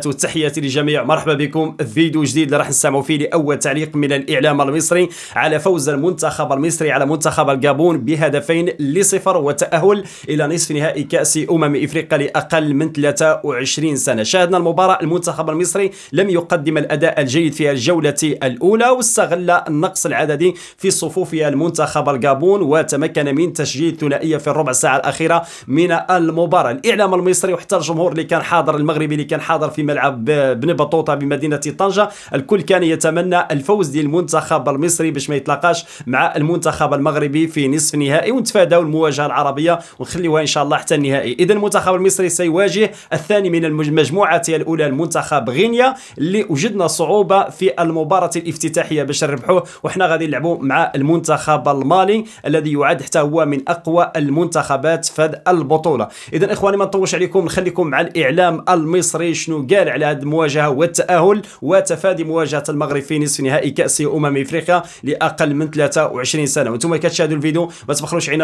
وتحياتي للجميع. مرحبا بكم في فيديو جديد اللي راح نستمعوا فيه لأول تعليق من الإعلام المصري على فوز المنتخب المصري على منتخب الغابون ب2-0 والتأهل إلى نصف نهائي كأس إفريقيا لأقل من 23 سنة. شاهدنا المباراة، المنتخب المصري لم يقدم الأداء الجيد في الجولة الأولى، واستغل النقص العددي في صفوف المنتخب الغابون وتمكن من تسجيل ثنائية في الربع ساعة الأخيرة من المباراة. الإعلام المصري وحتى الجمهور اللي كان حاضر، المغربي اللي كان حاضر في ملعب بن بطوطة بمدينة طنجة، الكل كان يتمنى الفوز للمنتخب المصري باش ما يتلاقاش مع المنتخب المغربي في نصف نهائي، ونتفاداو المواجهة العربية ونخليوها إن شاء الله حتى النهائي. إذا المنتخب المصري سيواجه الثاني من المجموعة الأولى المنتخب غينيا، اللي وجدنا صعوبة في المباراة الافتتاحية باش نربحوه، وحنا غادي نلعبوا مع المنتخب المالي الذي يعد حتى هو من أقوى المنتخبات في هذه البطولة. إذا إخواني ما نطولش عليكم، نخليكم مع الإعلام المصري شنو قال على هذه المواجهة والتأهل وتفادي مواجهة المغرب في نصف نهائي كأس أفريقيا لأقل من 23 سنة. وانتم كتشاهدوا الفيديو ما تبخلوش علينا